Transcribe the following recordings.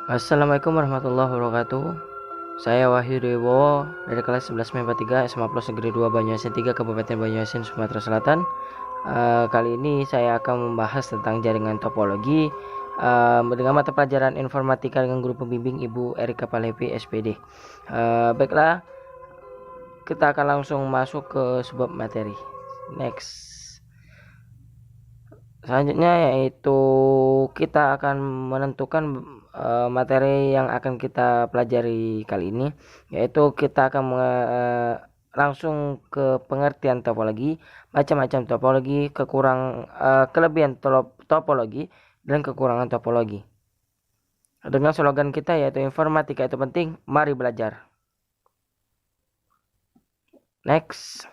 Assalamualaikum warahmatullahi wabarakatuh. Saya Wahyu Dewo dari kelas 11 MIPA 3 SMA Plus Negeri 2 Banyuasin 3 Kabupaten Banyuasin Sumatera Selatan. Kali ini saya akan membahas tentang jaringan topologi dengan mata pelajaran informatika dengan guru pembimbing Ibu Erika Palepi SPD. Baiklah, kita akan langsung masuk ke sebuah materi. Next. Selanjutnya yaitu kita akan menentukan materi yang akan kita pelajari kali ini, yaitu kita akan langsung ke pengertian topologi, macam-macam topologi, kelebihan topologi dan kekurangan topologi. Dengan slogan kita yaitu informatika itu penting, mari belajar. Next.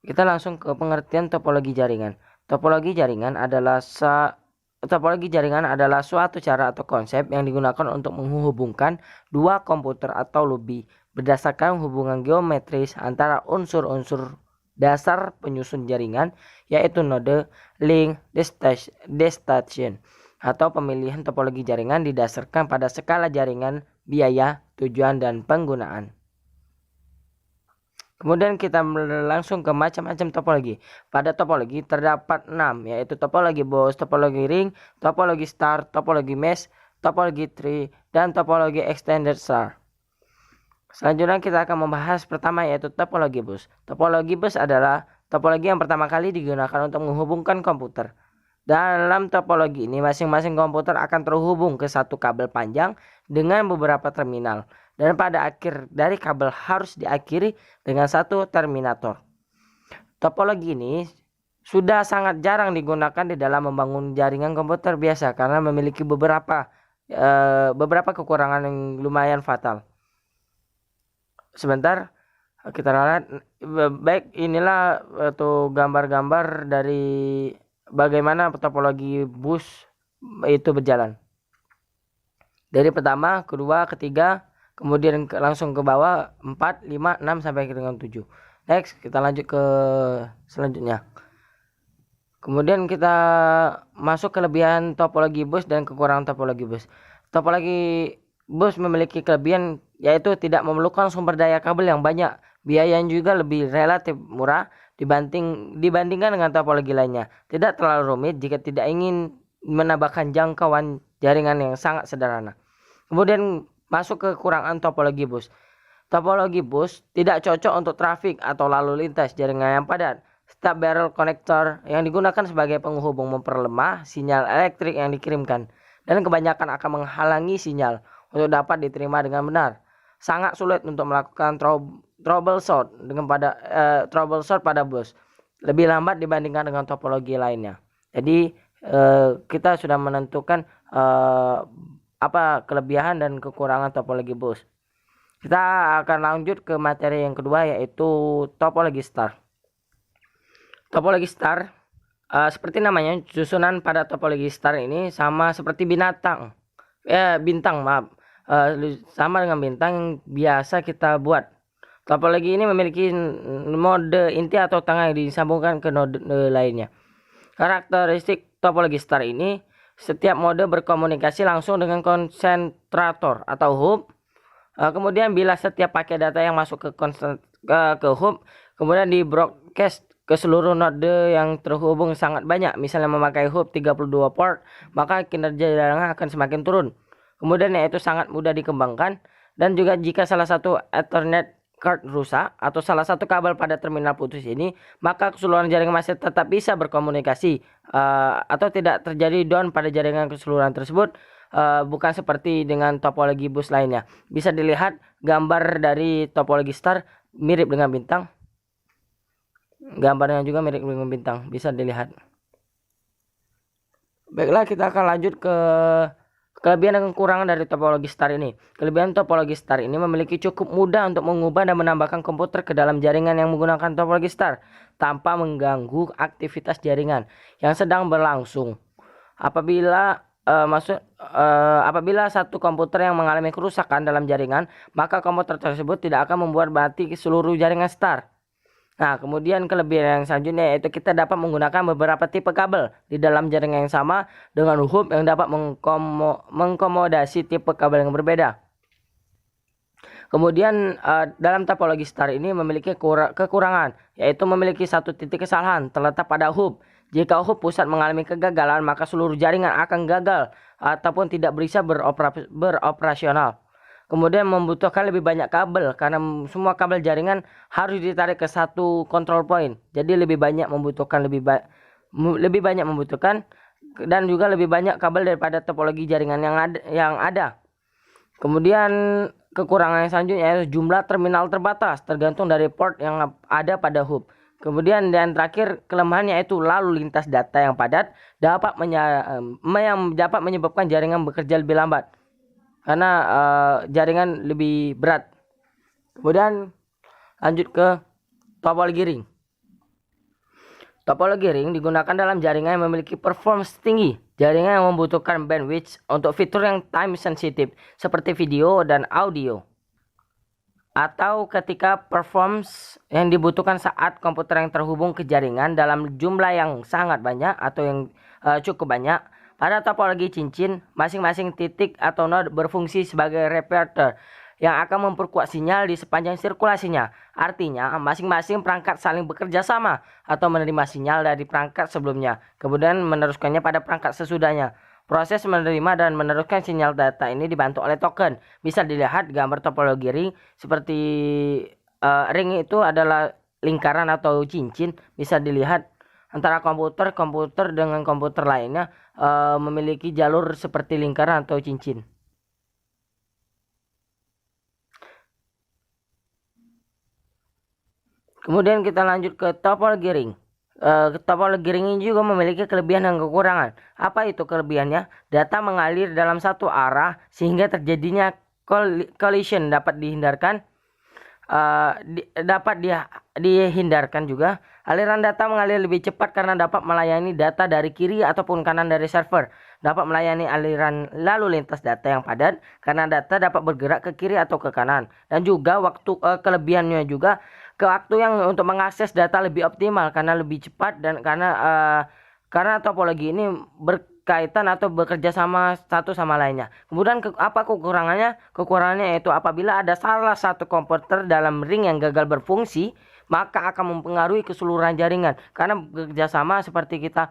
Kita langsung ke pengertian topologi jaringan. Topologi jaringan adalah suatu cara atau konsep yang digunakan untuk menghubungkan dua komputer atau lebih berdasarkan hubungan geometris antara unsur-unsur dasar penyusun jaringan, yaitu node, link, destination, atau pemilihan topologi jaringan didasarkan pada skala jaringan, biaya, tujuan, dan penggunaan. Kemudian kita langsung ke macam-macam topologi. Pada topologi terdapat 6, yaitu topologi Bose, topologi ring, topologi star, topologi mesh, topologi tree, dan topologi extended star. Selanjutnya kita akan membahas pertama yaitu topologi bus. Topologi bus adalah topologi yang pertama kali digunakan untuk menghubungkan komputer. Dalam topologi ini masing-masing komputer akan terhubung ke satu kabel panjang dengan beberapa terminal. Dan pada akhir dari kabel harus diakhiri dengan satu terminator. Topologi ini sudah sangat jarang digunakan di dalam membangun jaringan komputer biasa karena memiliki beberapa kekurangan yang lumayan fatal. Sebentar, kita lihat. Baik, inilah gambar-gambar dari bagaimana topologi bus itu berjalan. Dari pertama, kedua, ketiga, kemudian langsung ke bawah 4, 5, 6 sampai dengan 7. Next, kita lanjut ke selanjutnya. Kemudian kita masuk kelebihan topologi bus dan kekurangan topologi bus. Topologi bus memiliki kelebihan yaitu tidak memerlukan sumber daya kabel yang banyak. Biayanya juga lebih relatif murah dibandingkan dengan topologi lainnya. Tidak terlalu rumit jika tidak ingin menambahkan jangkauan jaringan yang sangat sederhana. Kemudian masuk ke kekurangan topologi bus. Topologi bus tidak cocok untuk trafik atau lalu lintas jaringan yang padat. Stub barrel connector yang digunakan sebagai penghubung memperlemah sinyal elektrik yang dikirimkan dan kebanyakan akan menghalangi sinyal untuk dapat diterima dengan benar. Sangat sulit untuk melakukan troubleshoot pada bus. Lebih lambat dibandingkan dengan topologi lainnya. Jadi kita sudah menentukan apa kelebihan dan kekurangan topologi bus. Kita akan lanjut ke materi yang kedua yaitu topologi star. Topologi star seperti namanya, susunan pada topologi star ini sama seperti bintang, sama dengan bintang yang biasa kita buat. Topologi ini memiliki mode inti atau tengah yang disambungkan ke node lainnya. Karakteristik topologi star ini, setiap mode berkomunikasi langsung dengan konsentrator atau hub. Kemudian bila setiap paket data yang masuk ke hub, kemudian di broadcast ke seluruh node yang terhubung sangat banyak, misalnya memakai hub 32 port, maka kinerja jaringan akan semakin turun. Kemudian yaitu sangat mudah dikembangkan, dan juga jika salah satu Ethernet card rusak atau salah satu kabel pada terminal putus ini, maka keseluruhan jaringan masih tetap bisa berkomunikasi atau tidak terjadi down pada jaringan keseluruhan tersebut. Bukan seperti dengan topologi bus lainnya. Bisa dilihat gambar dari topologi star mirip dengan bintang. Gambarnya juga mirip dengan bintang, bisa dilihat. Baiklah, kita akan lanjut ke kelebihan dan kekurangan dari topologi star ini. Kelebihan topologi star ini memiliki cukup mudah untuk mengubah dan menambahkan komputer ke dalam jaringan yang menggunakan topologi star tanpa mengganggu aktivitas jaringan yang sedang berlangsung. Apabila satu komputer yang mengalami kerusakan dalam jaringan, maka komputer tersebut tidak akan membuat mati seluruh jaringan star. Nah, kemudian kelebihan yang selanjutnya yaitu kita dapat menggunakan beberapa tipe kabel di dalam jaringan yang sama dengan hub yang dapat mengakomodasi tipe kabel yang berbeda. Kemudian dalam topologi star ini memiliki kekurangan, yaitu memiliki satu titik kesalahan terletak pada hub. Jika hub pusat mengalami kegagalan, maka seluruh jaringan akan gagal ataupun tidak bisa beroperasional. Kemudian membutuhkan lebih banyak kabel karena semua kabel jaringan harus ditarik ke satu control point. Jadi lebih banyak membutuhkan dan juga lebih banyak kabel daripada topologi jaringan yang ada. Kemudian kekurangan yang selanjutnya yaitu jumlah terminal terbatas tergantung dari port yang ada pada hub. Kemudian dan terakhir kelemahannya yaitu lalu lintas data yang padat dapat menyebabkan jaringan bekerja lebih lambat karena jaringan lebih berat. Kemudian lanjut ke topologi ring. Topologi ring digunakan dalam jaringan yang memiliki performance tinggi. Jaringan yang membutuhkan bandwidth untuk fitur yang time sensitive seperti video dan audio. Atau ketika performance yang dibutuhkan saat komputer yang terhubung ke jaringan dalam jumlah yang sangat banyak atau yang cukup banyak. Pada topologi cincin, masing-masing titik atau node berfungsi sebagai repeater yang akan memperkuat sinyal di sepanjang sirkulasinya. Artinya, masing-masing perangkat saling bekerja sama atau menerima sinyal dari perangkat sebelumnya, kemudian meneruskannya pada perangkat sesudahnya. Proses menerima dan meneruskan sinyal data ini dibantu oleh token. Bisa dilihat gambar topologi ring seperti ring itu adalah lingkaran atau cincin. Bisa dilihat antara komputer dengan komputer lainnya memiliki jalur seperti lingkaran atau cincin. Kemudian kita lanjut ke topologi ring. Topologi ring ini juga memiliki kelebihan dan kekurangan. Apa itu kelebihannya? Data mengalir dalam satu arah sehingga terjadinya collision dapat dihindarkan. Dihindarkan juga. Aliran data mengalir lebih cepat karena dapat melayani data dari kiri ataupun kanan dari server. Dapat melayani aliran lalu lintas data yang padat karena data dapat bergerak ke kiri atau ke kanan. Dan juga kelebihannya juga waktu yang untuk mengakses data lebih optimal karena lebih cepat dan karena topologi ini berkaitan atau bekerja sama satu sama lainnya. Kemudian apa kekurangannya? Kekurangannya yaitu apabila ada salah satu komputer dalam ring yang gagal berfungsi, maka akan mempengaruhi keseluruhan jaringan. Karena bekerja sama seperti kita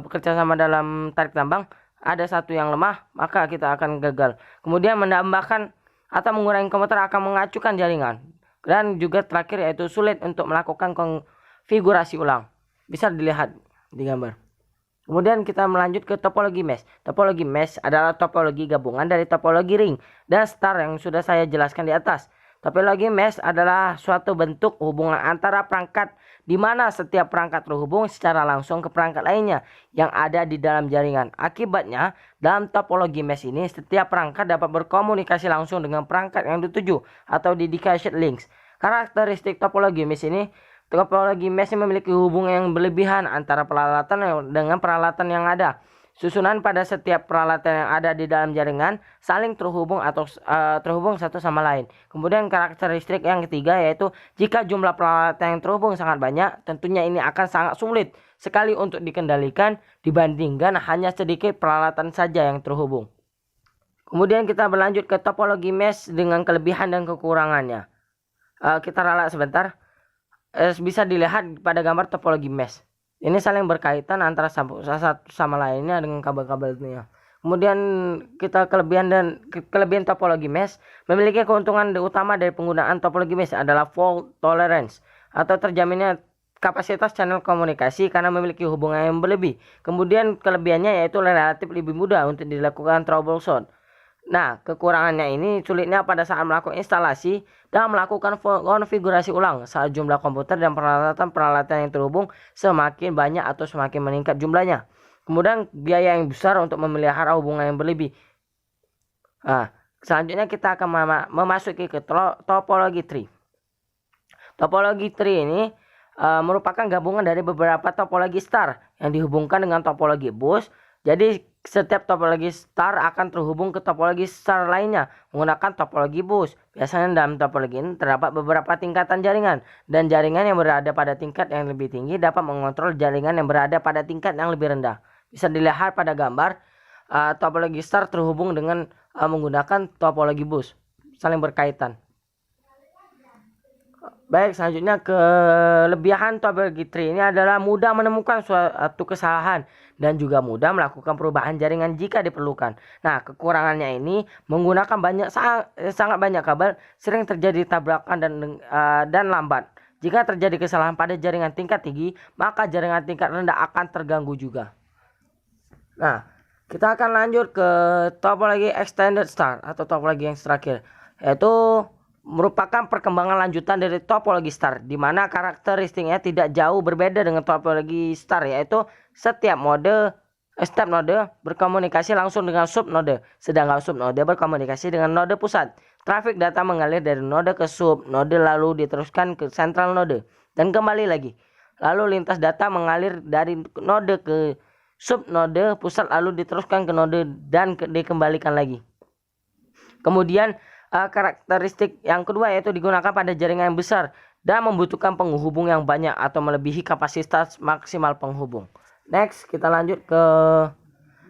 bekerja sama dalam tarik tambang, ada satu yang lemah, maka kita akan gagal. Kemudian menambahkan atau mengurangi komputer akan mengacukan jaringan. Dan juga terakhir yaitu sulit untuk melakukan konfigurasi ulang. Bisa dilihat di gambar. Kemudian kita melanjut ke topologi mesh. Topologi mesh adalah topologi gabungan dari topologi ring dan star yang sudah saya jelaskan di atas. Topologi mesh adalah suatu bentuk hubungan antara perangkat di mana setiap perangkat terhubung secara langsung ke perangkat lainnya yang ada di dalam jaringan. Akibatnya, dalam topologi mesh ini setiap perangkat dapat berkomunikasi langsung dengan perangkat yang dituju atau dedicated links. Karakteristik topologi mesh ini memiliki hubungan yang berlebihan antara peralatan dengan peralatan yang ada. Susunan pada setiap peralatan yang ada di dalam jaringan saling terhubung atau terhubung satu sama lain. Kemudian karakteristik yang ketiga yaitu jika jumlah peralatan yang terhubung sangat banyak, tentunya ini akan sangat sulit sekali untuk dikendalikan dibandingkan hanya sedikit peralatan saja yang terhubung. Kemudian kita berlanjut ke topologi mesh dengan kelebihan dan kekurangannya. Kita ralat sebentar. Bisa dilihat pada gambar topologi mesh. Ini saling berkaitan antara satu sama lainnya dengan kabel-kabelnya. Kemudian kita kelebihan topologi mesh memiliki keuntungan utama dari penggunaan topologi mesh adalah fault tolerance atau terjaminnya kapasitas channel komunikasi karena memiliki hubungan yang berlebih. Kemudian kelebihannya yaitu relatif lebih mudah untuk dilakukan troubleshoot. Nah, kekurangannya ini sulitnya pada saat melakukan instalasi dan melakukan konfigurasi ulang saat jumlah komputer dan peralatan yang terhubung semakin banyak atau semakin meningkat jumlahnya. Kemudian biaya yang besar untuk memelihara hubungan yang berlebih. Nah, selanjutnya kita akan memasuki ke topologi tree. Topologi tree ini merupakan gabungan dari beberapa topologi star yang dihubungkan dengan topologi bus Jadi setiap topologi star akan terhubung ke topologi star lainnya menggunakan topologi bus. Biasanya dalam topologi ini terdapat beberapa tingkatan jaringan, dan jaringan yang berada pada tingkat yang lebih tinggi dapat mengontrol jaringan yang berada pada tingkat yang lebih rendah. Bisa dilihat pada gambar, topologi star terhubung dengan menggunakan topologi bus, saling berkaitan. Baik, selanjutnya kelebihan topologi tree ini adalah mudah menemukan suatu kesalahan dan juga mudah melakukan perubahan jaringan jika diperlukan. Nah, kekurangannya ini menggunakan sangat banyak kabel, sering terjadi tabrakan dan lambat. Jika terjadi kesalahan pada jaringan tingkat tinggi, maka jaringan tingkat rendah akan terganggu juga. Nah, kita akan lanjut ke topologi extended star atau topologi yang terakhir, yaitu merupakan perkembangan lanjutan dari topologi star, di mana karakteristiknya tidak jauh berbeda dengan topologi star, yaitu setiap node berkomunikasi langsung dengan subnode, sedangkan subnode berkomunikasi dengan node pusat. Trafik data mengalir dari node ke subnode lalu diteruskan ke central node dan kembali lagi. Lalu lintas data mengalir dari node ke subnode pusat lalu diteruskan ke node dan dikembalikan lagi. Kemudian karakteristik yang kedua yaitu digunakan pada jaringan yang besar dan membutuhkan penghubung yang banyak atau melebihi kapasitas maksimal penghubung. Next, kita lanjut ke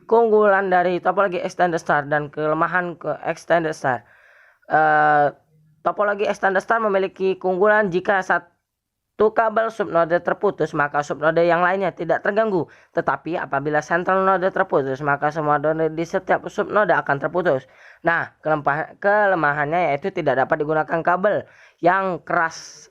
keunggulan dari topologi extended star dan kelemahan ke extended star. Topologi extended star memiliki keunggulan jika satu kabel subnode terputus, maka subnode yang lainnya tidak terganggu. Tetapi apabila central node terputus, maka semua node di setiap subnode akan terputus. Nah, kelemahannya yaitu tidak dapat digunakan kabel yang kelas